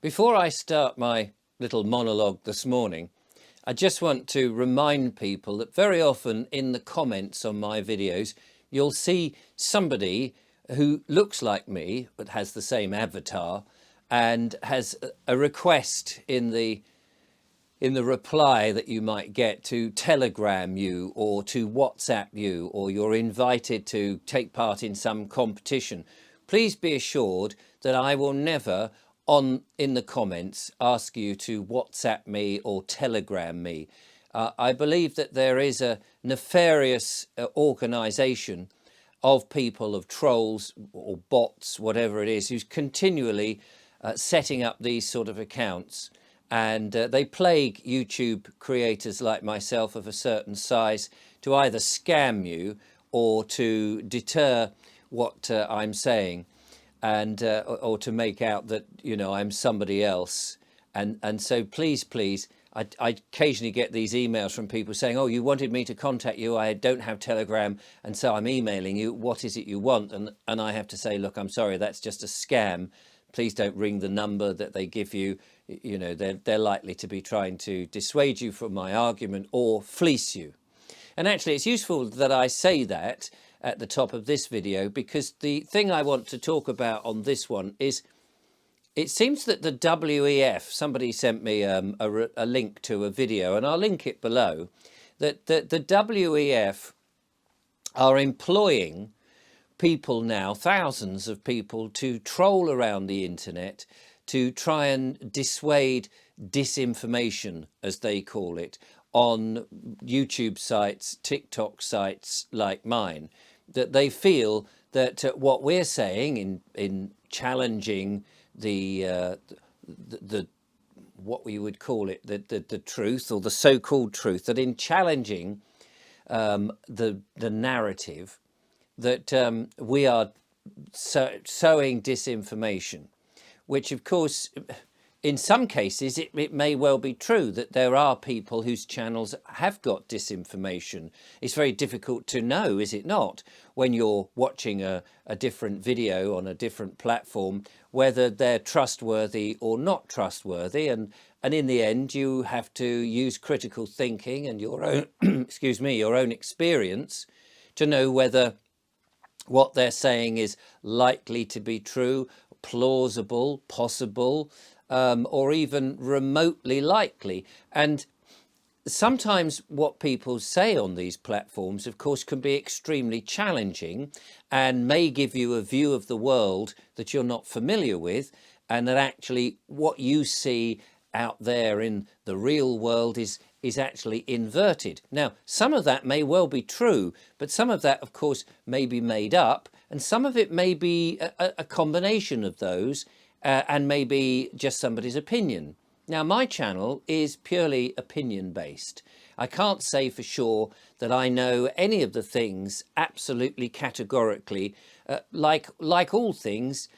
Before I start my little monologue this morning, I just want to remind people that very often in the comments on my videos, you'll see somebody who looks like me but has the same avatar and has a request in the reply that you might get to Telegram you or to WhatsApp you, or you're invited to take part in some competition. Please be assured that I will never in the comments ask you to WhatsApp me or Telegram me. I believe that there is a nefarious organisation of people, of trolls or bots, whatever it is, who's continually setting up these sort of accounts. And they plague YouTube creators like myself of a certain size to either scam you or to deter what I'm saying, and or to make out that, you know, I'm somebody else. And so please, I occasionally get these emails from people saying, oh, you wanted me to contact you, I don't have Telegram, and so I'm emailing you, what is it you want? And I have to say, look, I'm sorry, that's just a scam. Please don't ring the number that they give you. You know, they're likely to be trying to dissuade you from my argument or fleece you. And actually, it's useful that I say that at the top of this video, because the thing I want to talk about on this one is, it seems that the WEF, somebody sent me a link to a video, and I'll link it below, that the WEF are employing people now, thousands of people, to troll around the internet to try and dissuade disinformation, as they call it, on YouTube sites, TikTok sites like mine, that they feel that what we're saying in challenging the what we would call it, the truth, or the so-called truth, that in challenging the narrative, that we are sowing disinformation, which of course, in some cases, it may well be true that there are people whose channels have got disinformation. It's very difficult to know, is it not, when you're watching a different video on a different platform, whether they're trustworthy or not trustworthy. And in the end, you have to use critical thinking and your own, excuse me, your own experience to know whether what they're saying is likely to be true, plausible, possible, or even remotely likely. And sometimes what people say on these platforms, of course, can be extremely challenging and may give you a view of the world that you're not familiar with, and that actually what you see out there in the real world is actually inverted. Now, some of that may well be true, but some of that, of course, may be made up, and some of it may be a combination of those, and maybe just somebody's opinion. Now, my channel is purely opinion based. I can't say for sure that I know any of the things absolutely categorically. Like all things,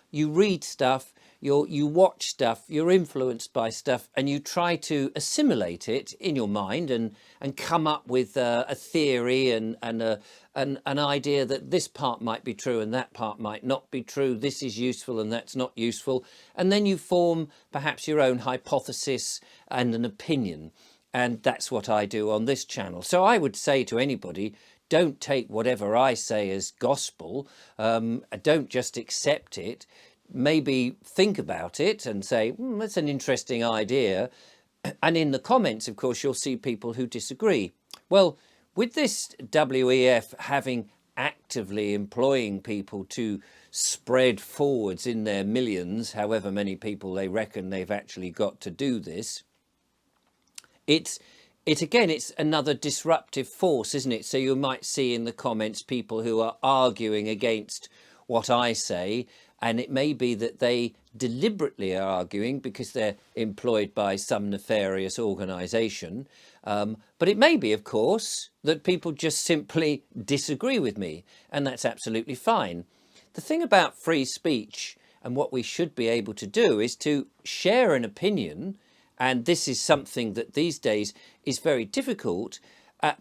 you read stuff, you watch stuff, you're influenced by stuff, and you try to assimilate it in your mind and come up with a theory and an idea that this part might be true and that part might not be true. This is useful and that's not useful. And then you form perhaps your own hypothesis and an opinion. And that's what I do on this channel. So I would say to anybody, don't take whatever I say as gospel. Don't just accept it. Maybe think about it and say, that's an interesting idea. And in the comments, of course, you'll see people who disagree. Well, with this WEF having actively employing people to spread forwards in their millions, however many people they reckon they've actually got to do this, it's another disruptive force, isn't it? So you might see in the comments people who are arguing against what I say, and it may be that they deliberately are arguing because they're employed by some nefarious organisation. But it may be, of course, that people just simply disagree with me, and that's absolutely fine. The thing about free speech and what we should be able to do is to share an opinion, and this is something that these days is very difficult,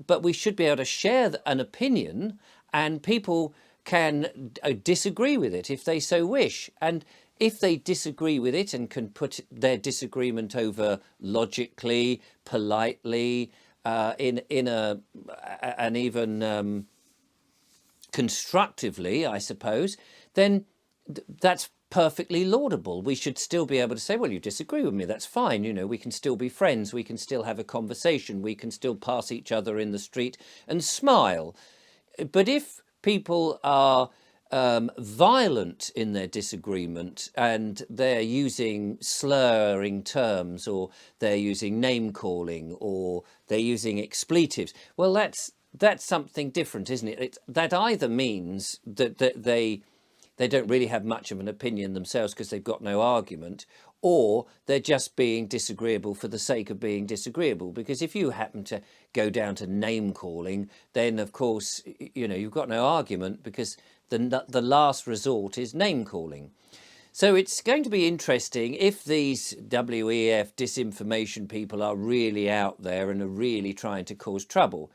but we should be able to share an opinion, and people can disagree with it if they so wish. And if they disagree with it and can put their disagreement over logically, politely, in a and even constructively, I suppose, then that's perfectly laudable. We should still be able to say, well, you disagree with me, that's fine. You know, we can still be friends. We can still have a conversation. We can still pass each other in the street and smile. But if people are violent in their disagreement and they're using slurring terms, or they're using name calling, or they're using expletives, well, that's something different, isn't it? That either means that they don't really have much of an opinion themselves because they've got no argument, or they're just being disagreeable for the sake of being disagreeable. Because if you happen to go down to name calling, then of course, you know, you've got no argument, because the last resort is name calling. So it's going to be interesting if these WEF disinformation people are really out there and are really trying to cause trouble.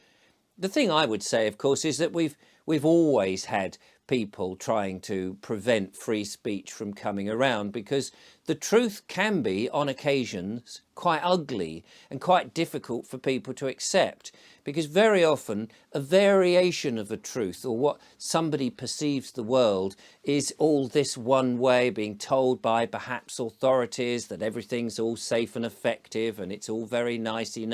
The thing I would say, of course, is that we've always had people trying to prevent free speech from coming around, because the truth can be, on occasions, quite ugly and quite difficult for people to accept, because very often a variation of a truth, or what somebody perceives the world, is all this one way, being told by perhaps authorities that everything's all safe and effective and it's all very nicey,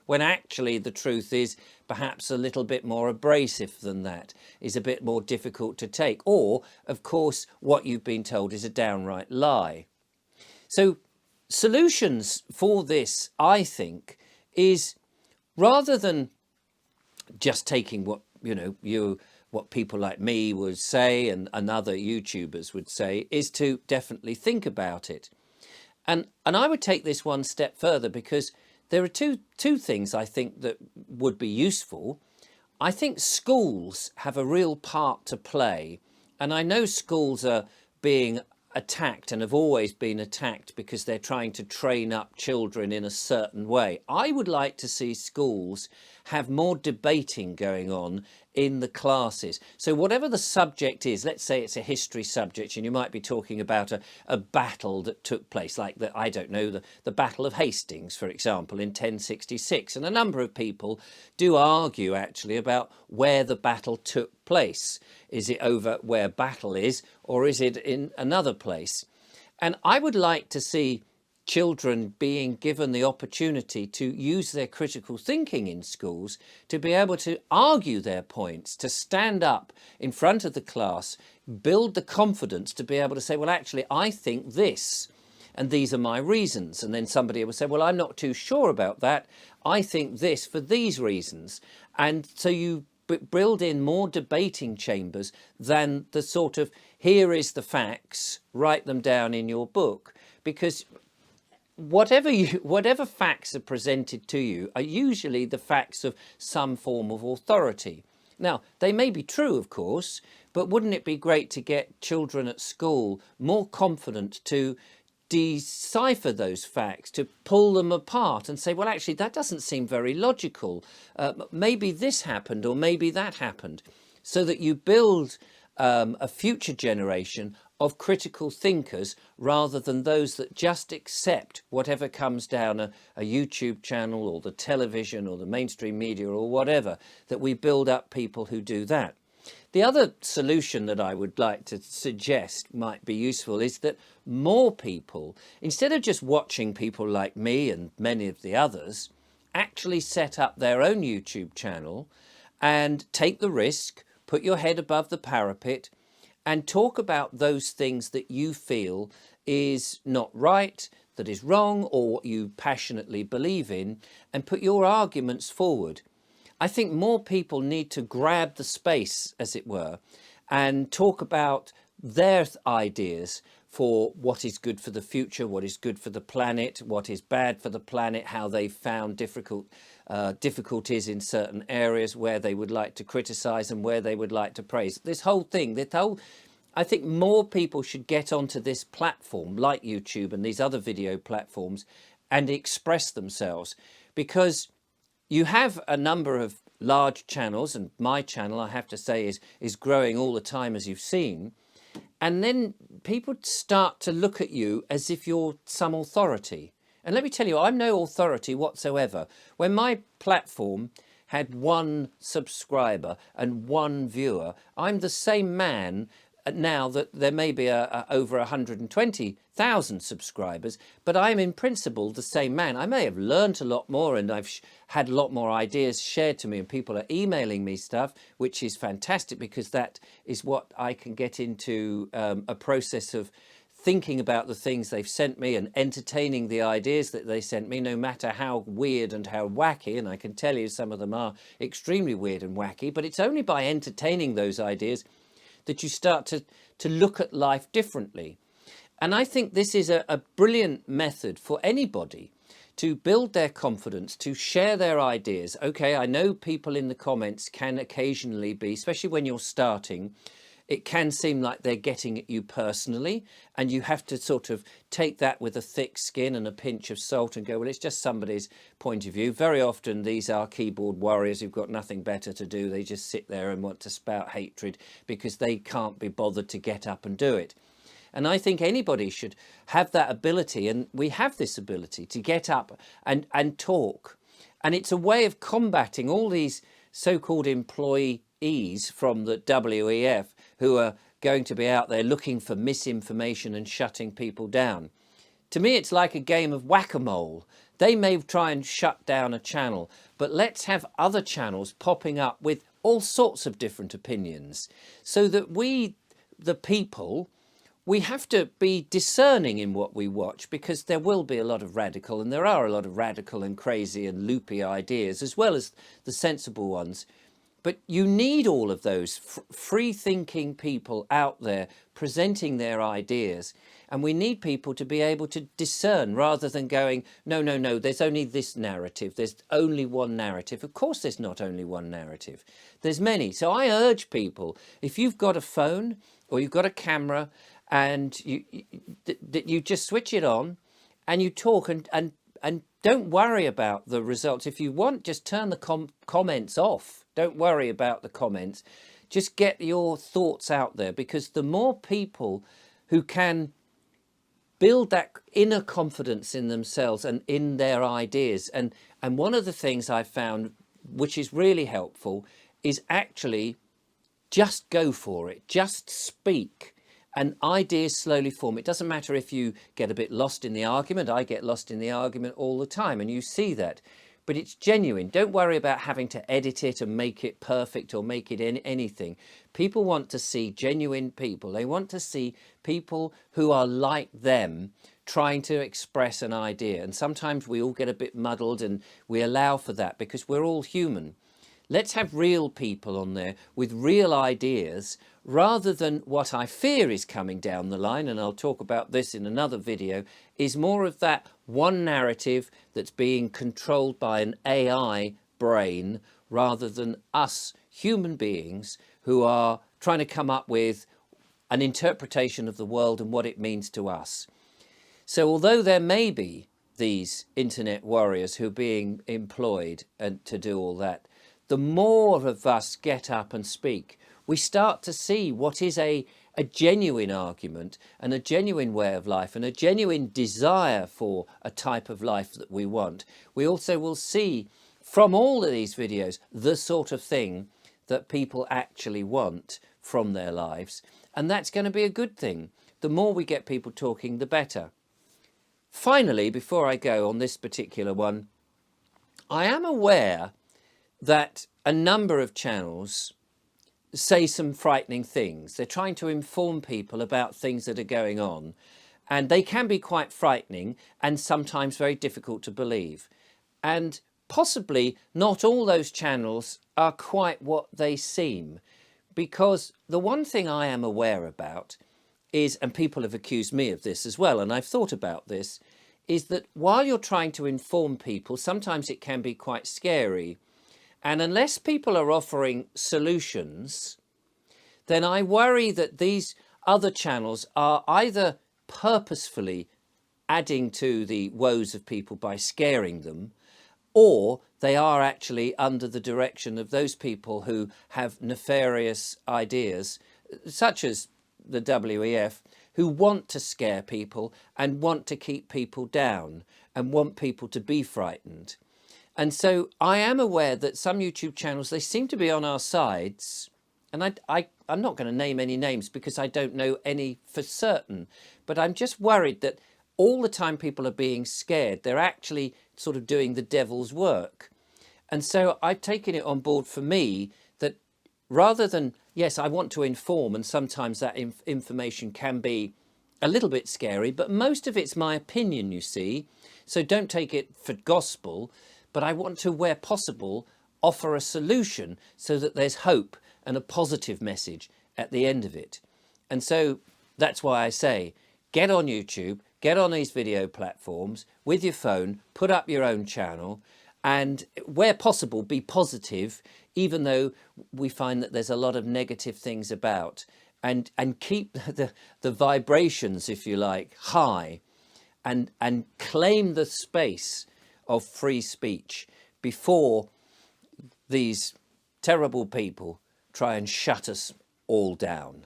when actually the truth is perhaps a little bit more abrasive than that, is a bit more difficult to take. Or, of course, what you've been told is a downright lie. So solutions for this, I think, is, rather than just taking what, what people like me would say and other YouTubers would say, is to definitely think about it. And I would take this one step further, because there are two things I think that would be useful. I think schools have a real part to play. And I know schools are being attacked and have always been attacked because they're trying to train up children in a certain way. I would like to see schools have more debating going on in the classes. So whatever the subject is, let's say it's a history subject and you might be talking about a battle that took place, like the Battle of Hastings, for example, in 1066. And a number of people do argue actually about where the battle took place. Is it over where battle is, or is it in another place? And I would like to see children being given the opportunity to use their critical thinking in schools, to be able to argue their points, to stand up in front of the class, build the confidence to be able to say, well, actually, I think this, and these are my reasons. And then somebody will say, well, I'm not too sure about that. I think this for these reasons. And so you build in more debating chambers than the sort of, here is the facts, write them down in your book. Because whatever facts are presented to you are usually the facts of some form of authority. Now, they may be true, of course, but wouldn't it be great to get children at school more confident to decipher those facts, to pull them apart and say, well, actually, that doesn't seem very logical. Maybe this happened, or maybe that happened, so that you build a future generation of critical thinkers, rather than those that just accept whatever comes down a YouTube channel or the television or the mainstream media or whatever, that we build up people who do that. The other solution that I would like to suggest might be useful is that more people, instead of just watching people like me and many of the others, actually set up their own YouTube channel and take the risk, put your head above the parapet, and talk about those things that you feel is not right, that is wrong, or what you passionately believe in, and put your arguments forward. I think more people need to grab the space, as it were, and talk about their ideas for what is good for the future, what is good for the planet, what is bad for the planet, how they've found difficulties in certain areas where they would like to criticize and where they would like to praise. I think more people should get onto this platform like YouTube and these other video platforms and express themselves, because you have a number of large channels, and my channel, I have to say, is growing all the time, as you've seen. And then people start to look at you as if you're some authority. And let me tell you, I'm no authority whatsoever. When my platform had 1 subscriber and 1 viewer, I'm the same man now that there may be over 120,000 subscribers, but I'm in principle the same man. I may have learned a lot more, and I've had a lot more ideas shared to me, and people are emailing me stuff, which is fantastic, because that is what I can get into a process of thinking about the things they've sent me and entertaining the ideas that they sent me, no matter how weird and how wacky. And I can tell you some of them are extremely weird and wacky, but it's only by entertaining those ideas that you start to look at life differently. And I think this is a brilliant method for anybody to build their confidence, to share their ideas. Okay, I know people in the comments can occasionally be, especially when you're starting, it can seem like they're getting at you personally, and you have to sort of take that with a thick skin and a pinch of salt and go, well, it's just somebody's point of view. Very often these are keyboard warriors who've got nothing better to do. They just sit there and want to spout hatred because they can't be bothered to get up and do it. And I think anybody should have that ability, and we have this ability to get up and talk. And it's a way of combating all these so-called employees from the WEF who are going to be out there looking for misinformation and shutting people down. To me, it's like a game of whack-a-mole. They may try and shut down a channel, but let's have other channels popping up with all sorts of different opinions, so that we, the people, we have to be discerning in what we watch, because there will be a lot of radical, and there are a lot of radical and crazy and loopy ideas, as well as the sensible ones. But you need all of those free-thinking people out there presenting their ideas. And we need people to be able to discern, rather than going, no, no, no, there's only this narrative. There's only one narrative. Of course, there's not only one narrative. There's many. So I urge people, if you've got a phone or you've got a camera and you just switch it on and you talk, and don't worry about the results. If you want, just turn the comments off. Don't worry about the comments. Just get your thoughts out there, because the more people who can build that inner confidence in themselves and in their ideas. And one of the things I've found, which is really helpful, is actually just go for it. Just speak. And ideas slowly form. It doesn't matter if you get a bit lost in the argument. I get lost in the argument all the time, and you see that. But it's genuine. Don't worry about having to edit it and make it perfect or make it anything. People want to see genuine people. They want to see people who are like them trying to express an idea. And sometimes we all get a bit muddled, and we allow for that because we're all human. Let's have real people on there with real ideas, rather than what I fear is coming down the line, and I'll talk about this in another video, is more of that one narrative that's being controlled by an AI brain, rather than us human beings who are trying to come up with an interpretation of the world and what it means to us. So although there may be these internet warriors who are being employed and to do all that, the more of us get up and speak, we start to see what is a genuine argument and a genuine way of life and a genuine desire for a type of life that we want. We also will see from all of these videos the sort of thing that people actually want from their lives. And that's going to be a good thing. The more we get people talking, the better. Finally, before I go on this particular one, I am aware that a number of channels say some frightening things. They're trying to inform people about things that are going on, and they can be quite frightening and sometimes very difficult to believe. And possibly not all those channels are quite what they seem, because the one thing I am aware about is, and people have accused me of this as well, and I've thought about this, is that while you're trying to inform people, sometimes it can be quite scary. And unless people are offering solutions, then I worry that these other channels are either purposefully adding to the woes of people by scaring them, or they are actually under the direction of those people who have nefarious ideas, such as the WEF who want to scare people and want to keep people down and want people to be frightened. And so I am aware that some YouTube channels, they seem to be on our sides. And I'm not going to name any names because I don't know any for certain. But I'm just worried that all the time people are being scared, they're actually sort of doing the devil's work. And so I've taken it on board for me that rather than, yes, I want to inform, and sometimes that information can be a little bit scary, but most of it's my opinion, you see. So don't take it for gospel, but I want to, where possible, offer a solution so that there's hope and a positive message at the end of it. And so that's why I say, get on YouTube, get on these video platforms with your phone, put up your own channel, and where possible, be positive, even though we find that there's a lot of negative things about, and keep the vibrations, if you like, high, and claim the space of free speech before these terrible people try and shut us all down.